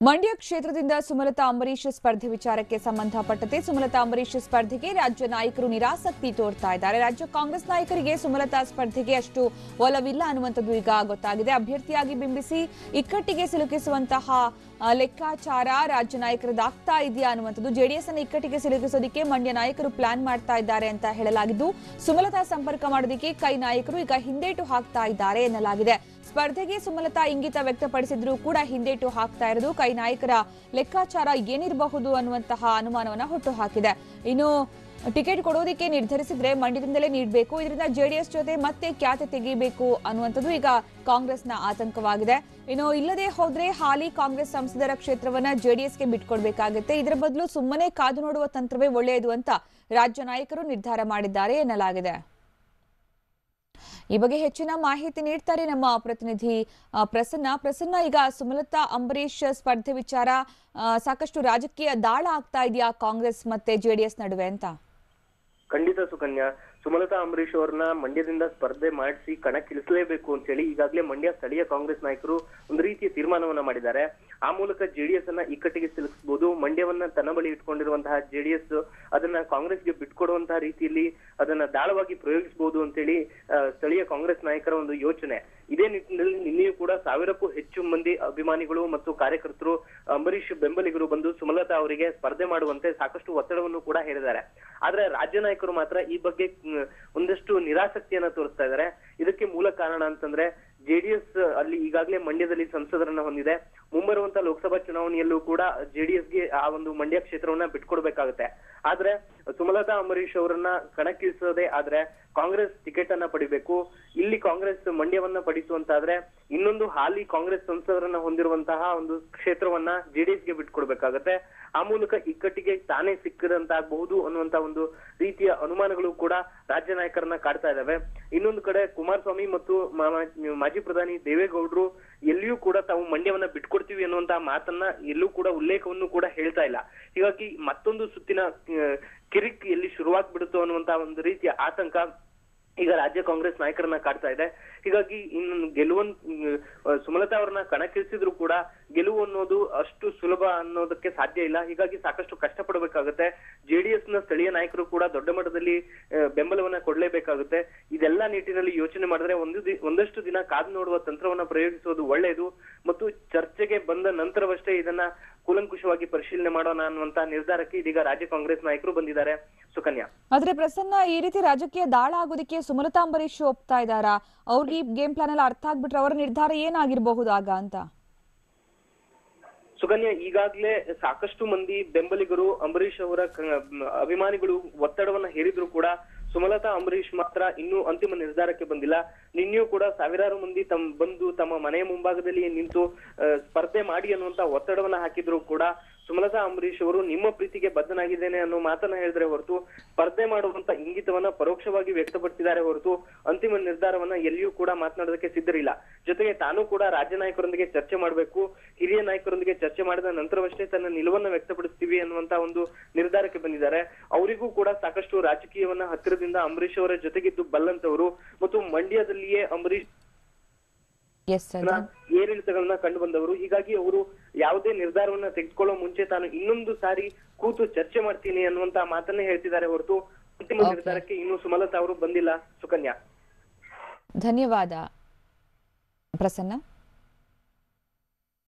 ಮಂಡ್ಯ ಕ್ಷೇತ್ರದಿಂದ ಸುಮಲತಾ ಅಂಬರೀಶ್ ಸ್ಪರ್ಧೆ ವಿಚಾರಕ್ಕೆ ಸಂಬಂಧಪಟ್ಟಂತೆ ಸುಮಲತಾ ಅಂಬರೀಶ್ ಸ್ಪರ್ಧೆಗೆ ರಾಜ್ಯ ನಾಯಕರು ನಿರಾಸಕ್ತಿ ತೋರ್ತಾ ಇದ್ದಾರೆ. ರಾಜ್ಯ ಕಾಂಗ್ರೆಸ್ ನಾಯಕರಿಗೆ ಸುಮಲತಾ ಸ್ಪರ್ಧೆಗೆ ಅಷ್ಟು ಒಲವಿಲ್ಲ ಅನ್ನುವಂಥದ್ದು ಈಗ ಗೊತ್ತಾಗಿದೆ. ಅಭ್ಯರ್ಥಿಯಾಗಿ ಬಿಂಬಿಸಿ ಇಕ್ಕಟ್ಟಿಗೆ ಸಿಲುಕಿಸುವಂತಹ ಲೆಕ್ಕಾಚಾರ ರಾಜ್ಯ ನಾಯಕರದಾಗ್ತಾ ಇದೆಯಾ ಅನ್ನುವಂಥದ್ದು, ಜೆಡಿಎಸ್ ಅನ್ನು ಇಕ್ಕಟ್ಟಿಗೆ ಸಿಲುಕಿಸೋದಕ್ಕೆ ಮಂಡ್ಯ ನಾಯಕರು ಪ್ಲಾನ್ ಮಾಡ್ತಾ ಇದ್ದಾರೆ ಅಂತ ಹೇಳಲಾಗಿದ್ದು, ಸುಮಲತಾ ಸಂಪರ್ಕ ಮಾಡೋದಕ್ಕೆ ಕೈ ನಾಯಕರು ಈಗ ಹಿಂದೇಟು ಹಾಕ್ತಾ ಇದ್ದಾರೆ ಎನ್ನಲಾಗಿದೆ. ಸ್ಪರ್ಧೆಗೆ ಸುಮಲತಾ ಇಂಗಿತ ವ್ಯಕ್ತಪಡಿಸಿದ್ರು ಕೂಡ ಹಿಂದೇಟು ಹಾಕ್ತಾ ಇರೋದು ಕೈ ನಾಯಕರ ಲೆಕ್ಕಾಚಾರ ಏನಿರಬಹುದು ಅನ್ನುವಂತಹ ಅನುಮಾನವನ್ನ ಹುಟ್ಟು ಹಾಕಿದೆ. ಇನ್ನು ಟಿಕೆಟ್ ಕೊಡೋದಕ್ಕೆ ನಿರ್ಧರಿಸಿದ್ರೆ ಮಂಡ್ಯದಿಂದಲೇ ನೀಡಬೇಕು, ಇದರಿಂದ ಜೆಡಿಎಸ್ ಜೊತೆ ಮತ್ತೆ ಖ್ಯಾತೆ ತೆಗಿಬೇಕು ಅನ್ನುವಂಥದ್ದು ಈಗ ಕಾಂಗ್ರೆಸ್ನ ಆತಂಕವಾಗಿದೆ. ಇನ್ನು ಇಲ್ಲದೆ ಹೋದ್ರೆ ಹಾಲಿ ಕಾಂಗ್ರೆಸ್ ಸಂಸದರ ಕ್ಷೇತ್ರವನ್ನ ಜೆಡಿಎಸ್ಗೆ ಬಿಟ್ಕೊಡ್ಬೇಕಾಗುತ್ತೆ. ಇದರ ಬದಲು ಸುಮ್ಮನೆ ಕಾದು ನೋಡುವ ತಂತ್ರವೇ ಒಳ್ಳೆಯದು ಅಂತ ರಾಜ್ಯ ನಾಯಕರು ನಿರ್ಧಾರ ಮಾಡಿದ್ದಾರೆ ಎನ್ನಲಾಗಿದೆ. ಈ ಬಗ್ಗೆ ಹೆಚ್ಚಿನ ಮಾಹಿತಿ ನೀಡ್ತಾರೆ ನಮ್ಮ ಪ್ರತಿನಿಧಿ ಪ್ರಸನ್ನ. ಈಗ ಸುಮಲತಾ ಅಂಬರೀಶ್ ಸ್ಪರ್ಧೆ ವಿಚಾರ ಸಾಕಷ್ಟು ರಾಜಕೀಯ ದಾಳ ಆಗ್ತಾ ಇದೆಯಾ ಕಾಂಗ್ರೆಸ್ ಮತ್ತೆ ಜೆಡಿಎಸ್ ನಡುವೆ ಅಂತ? ಖಂಡಿತ ಸುಕನ್ಯಾ, ಸುಮಲತಾ ಅಂಬರೀಶ್ ಅವರನ್ನ ಮಂಡ್ಯದಿಂದ ಸ್ಪರ್ಧೆ ಮಾಡಿಸಿ ಕಣಕ್ಕಿಳಿಸಲೇಬೇಕು ಅಂತ ಹೇಳಿ ಈಗಾಗಲೇ ಮಂಡ್ಯ ಸ್ಥಳೀಯ ಕಾಂಗ್ರೆಸ್ ನಾಯಕರು ಒಂದು ರೀತಿಯ ತೀರ್ಮಾನವನ್ನ ಮಾಡಿದ್ದಾರೆ. ಆ ಮೂಲಕ ಜೆಡಿಎಸ್ ಅನ್ನ ಇಕ್ಕಟ್ಟಿಗೆ ಸಿಲುಕಿಸಬಹುದು. ಮಂಡ್ಯವನ್ನ ತನ್ನ ಬಳಿ ಇಟ್ಕೊಂಡಿರುವಂತಹ ಜೆಡಿಎಸ್ ಅದನ್ನ ಕಾಂಗ್ರೆಸ್ಗೆ ಬಿಟ್ಕೊಡುವಂತಹ ರೀತಿಯಲ್ಲಿ ಅದನ್ನ ದಾಳವಾಗಿ ಪ್ರಯೋಗಿಸಬಹುದು ಅಂತ ಹೇಳಿ ಸ್ಥಳೀಯ ಕಾಂಗ್ರೆಸ್ ನಾಯಕರ ಒಂದು ಯೋಚನೆ. ಇದೇ ನಿಟ್ಟಿನಲ್ಲಿ ನಿನ್ನೆಯೂ ಕೂಡ 1000ಕ್ಕೂ ಹೆಚ್ಚು ಮಂದಿ ಅಭಿಮಾನಿಗಳು ಮತ್ತು ಕಾರ್ಯಕರ್ತರು ಅಂಬರೀಶ್ ಬೆಂಬಲಿಗರು ಬಂದು ಸುಮಲತಾ ಅವರಿಗೆ ಸ್ಪರ್ಧೆ ಮಾಡುವಂತೆ ಸಾಕಷ್ಟು ಒತ್ತಡವನ್ನು ಕೂಡ ಹೇರಿದ್ದಾರೆ. ಆದ್ರೆ ರಾಜ್ಯ ನಾಯಕರು ಮಾತ್ರ ಈ ಬಗ್ಗೆ ಒಂದಷ್ಟು ನಿರಾಸಕ್ತಿಯನ್ನ ತೋರಿಸ್ತಾ ಇದ್ದಾರೆ. ಇದಕ್ಕೆ ಮೂಲ ಕಾರಣ ಅಂತಂದ್ರೆ ಜೆಡಿಎಸ್ ಅಲ್ಲಿ ಈಗಾಗಲೇ ಮಂಡ್ಯದಲ್ಲಿ ಸಂಸದರನ್ನ ಹೊಂದಿದೆ. ಮುಂಬರುವಂತ ಲೋಕಸಭಾ ಚುನಾವಣೆಯಲ್ಲೂ ಕೂಡ ಜೆಡಿಎಸ್ಗೆ ಆ ಒಂದು ಮಂಡ್ಯ ಕ್ಷೇತ್ರವನ್ನ ಬಿಟ್ಕೊಡ್ಬೇಕಾಗುತ್ತೆ. ಆದ್ರೆ ಸುಮಲತಾ ಅಂಬರೀಶ್ ಅವರನ್ನ ಕಣಕ್ಕಿಳಿಸೋದೇ ಆದ್ರೆ ಕಾಂಗ್ರೆಸ್ ಟಿಕೆಟ್ ಅನ್ನ ಪಡಿಬೇಕು. ಇಲ್ಲಿ ಕಾಂಗ್ರೆಸ್ ಮಂಡ್ಯವನ್ನ ಪಡಿಸುವಂತಾದ್ರೆ ಇನ್ನೊಂದು ಹಾಲಿ ಕಾಂಗ್ರೆಸ್ ಸಂಸದರನ್ನ ಹೊಂದಿರುವಂತಹ ಒಂದು ಕ್ಷೇತ್ರವನ್ನ ಜೆಡಿಎಸ್ಗೆ ಬಿಟ್ಕೊಡ್ಬೇಕಾಗತ್ತೆ. ಆ ಮೂಲಕ ಇಕ್ಕಟ್ಟಿಗೆ ತಾನೇ ಸಿಕ್ಕದಂತಾಗಬಹುದು ಅನ್ನುವಂತ ಒಂದು ರೀತಿಯ ಅನುಮಾನಗಳು ಕೂಡ ರಾಜ್ಯ ನಾಯಕರನ್ನ ಕಾಡ್ತಾ ಇದ್ದಾವೆ. ಇನ್ನೊಂದು ಕಡೆ ಕುಮಾರಸ್ವಾಮಿ ಮತ್ತು ಮಾಜಿ ಪ್ರಧಾನಿ ದೇವೇಗೌಡರು ಎಲ್ಲಿಯೂ ಕೂಡ ತಾವು ಮಂಡ್ಯವನ್ನ ಬಿಟ್ಕೊಡ್ತೀವಿ ಅನ್ನುವಂತಹ ಮಾತನ್ನ ಎಲ್ಲೂ ಕೂಡ ಉಲ್ಲೇಖವನ್ನು ಕೂಡ ಹೇಳ್ತಾ ಇಲ್ಲ. ಹೀಗಾಗಿ ಮತ್ತೊಂದು ಸುತ್ತಿನ ಕಿರಿಕ್ ಎಲ್ಲಿ ಶುರುವಾಗ್ಬಿಡುತ್ತೋ ಅನ್ನುವಂತಹ ಒಂದು ರೀತಿಯ ಆತಂಕ ಈಗ ರಾಜ್ಯ ಕಾಂಗ್ರೆಸ್ ನಾಯಕರನ್ನ ಕಾಡ್ತಾ ಇದೆ. ಹೀಗಾಗಿ ಇನ್ನು ಸುಮಲತಾ ಅವರನ್ನ ಕಣಕ್ಕಿಳಿಸಿದ್ರು ಕೂಡ ಗೆಲುವು ಅನ್ನೋದು ಅಷ್ಟು ಸುಲಭ ಅನ್ನೋದಕ್ಕೆ ಸಾಧ್ಯ ಇಲ್ಲ. ಹೀಗಾಗಿ ಸಾಕಷ್ಟು ಕಷ್ಟಪಡಬೇಕಾಗುತ್ತೆ. ಜೆಡಿಎಸ್ ನ ಸ್ಥಳೀಯ ನಾಯಕರು ಕೂಡ ದೊಡ್ಡ ಮಟ್ಟದಲ್ಲಿ ಬೆಂಬಲವನ್ನ ಕೊಡ್ಲೇಬೇಕಾಗುತ್ತೆ. ಇದೆಲ್ಲ ನಿಟ್ಟಿನಲ್ಲಿ ಯೋಚನೆ ಮಾಡಿದ್ರೆ ಒಂದಷ್ಟು ದಿನ ಕಾದು ನೋಡುವ ತಂತ್ರವನ್ನ ಪ್ರಯೋಗಿಸೋದು ಒಳ್ಳೆಯದು ಮತ್ತು ಚರ್ಚೆಗೆ ಬಂದ ನಂತರವಷ್ಟೇ ಇದನ್ನ ಕೂಲಂಕುಷವಾಗಿ ಪರಿಶೀಲನೆ ಮಾಡೋಣ ಅನ್ನುವಂತ ನಿರ್ಧಾರಕ್ಕೆ ಇದೀಗ ರಾಜ್ಯ ಕಾಂಗ್ರೆಸ್ ನಾಯಕರು ಬಂದಿದ್ದಾರೆ. ಸುಕನ್ಯಾ, ಆದ್ರೆ ಪ್ರಸನ್ನ, ಈ ರೀತಿ ರಾಜಕೀಯ ದಾಳ ಆಗೋದಕ್ಕೆ ಸುಮಲತಾ ಅಂಬರೀಶ್ ಒಪ್ತಾ ಇದ್ದಾರಾ? ಅವ್ರಿಗೆ ಗೇಮ್ ಪ್ಲಾನ್ ಎಲ್ಲ ಅರ್ಥ ಆಗ್ಬಿಟ್ರೆ ಅವರ ನಿರ್ಧಾರ ಏನಾಗಿರಬಹುದು ಆಗ ಅಂತ? ಸುಕನ್ಯಾ, ಈಗಾಗಲೇ ಸಾಕಷ್ಟು ಮಂದಿ ಬೆಂಬಲಿಗರು ಅಂಬರೀಶ್ ಅವರ ಅಭಿಮಾನಿಗಳು ಒತ್ತಡವನ್ನ ಹೇರಿದ್ರು ಕೂಡ ಸುಮಲತಾ ಅಂಬರೀಶ್ ಮಾತ್ರ ಇನ್ನೂ ಅಂತಿಮ ನಿರ್ಧಾರಕ್ಕೆ ಬಂದಿಲ್ಲ. ನಿನ್ನೆಯೂ ಕೂಡ ಸಾವಿರಾರು ಮಂದಿ ತಮ್ಮ ಮನೆಯ ಮುಂಭಾಗದಲ್ಲಿ ನಿಂತು ಸ್ಪರ್ಧೆ ಮಾಡಿ ಅನ್ನುವಂತ ಒತ್ತಡವನ್ನ ಹಾಕಿದ್ರು ಕೂಡ ಸುಮಲತಾ ಅಂಬರೀಶ್ ಅವರು ನಿಮ್ಮ ಪ್ರೀತಿಗೆ ಬದ್ಧನಾಗಿದ್ದೇನೆ ಅನ್ನೋ ಮಾತನ್ನ ಹೇಳಿದ್ರೆ ಹೊರತು ಸ್ಪರ್ಧೆ ಮಾಡುವಂತ ಇಂಗಿತವನ್ನ ಪರೋಕ್ಷವಾಗಿ ವ್ಯಕ್ತಪಡಿಸಿದ್ದಾರೆ ಹೊರತು ಅಂತಿಮ ನಿರ್ಧಾರವನ್ನ ಎಲ್ಲಿಯೂ ಕೂಡ ಮಾತನಾಡೋದಕ್ಕೆ ಸಿದ್ಧರಿಲ್ಲ. ಜೊತೆಗೆ ತಾನು ಕೂಡ ರಾಜ್ಯ ನಾಯಕರೊಂದಿಗೆ ಚರ್ಚೆ ಮಾಡಬೇಕು, ಹಿರಿಯ ನಾಯಕರೊಂದಿಗೆ ಚರ್ಚೆ ಮಾಡಿದ ನಂತರವಷ್ಟೇ ತನ್ನ ನಿಲುವನ್ನ ವ್ಯಕ್ತಪಡಿಸ್ತೀವಿ ಅನ್ನುವಂತ ಒಂದು ನಿರ್ಧಾರಕ್ಕೆ ಬಂದಿದ್ದಾರೆ. ಅವರಿಗೂ ಕೂಡ ಸಾಕಷ್ಟು ರಾಜಕೀಯವನ್ನ ಹತ್ತಿರದಿಂದ ಅಂಬರೀಶ್ ಅವರ ಜೊತೆಗಿದ್ದು ಬಲ್ಲಂತವರು ಮತ್ತು ಮಂಡ್ಯದಲ್ಲಿಯೇ ಅಂಬರೀಶ್ ಏರಿಳಿತಗಳನ್ನ ಕಂಡು ಬಂದವರು. ಹೀಗಾಗಿ ಅವರು ಯಾವುದೇ ನಿರ್ಧಾರವನ್ನ ತೆಗೆದುಕೊಳ್ಳೋ ಮುಂಚೆ ತಾನು ಇನ್ನೊಂದು ಸಾರಿ ಕೂತು ಚರ್ಚೆ ಮಾಡ್ತೀನಿ ಅನ್ನುವಂತ ಮಾತನ್ನೇ ಹೇಳ್ತಿದ್ದಾರೆ ಹೊರತು ಅಂತಿಮ ನಿರ್ಧಾರಕ್ಕೆ ಇನ್ನು ಸುಮಲತಾ ಅವರು ಬಂದಿಲ್ಲ. ಸುಕನ್ಯಾ, ಧನ್ಯವಾದ ಪ್ರಸನ್ನ.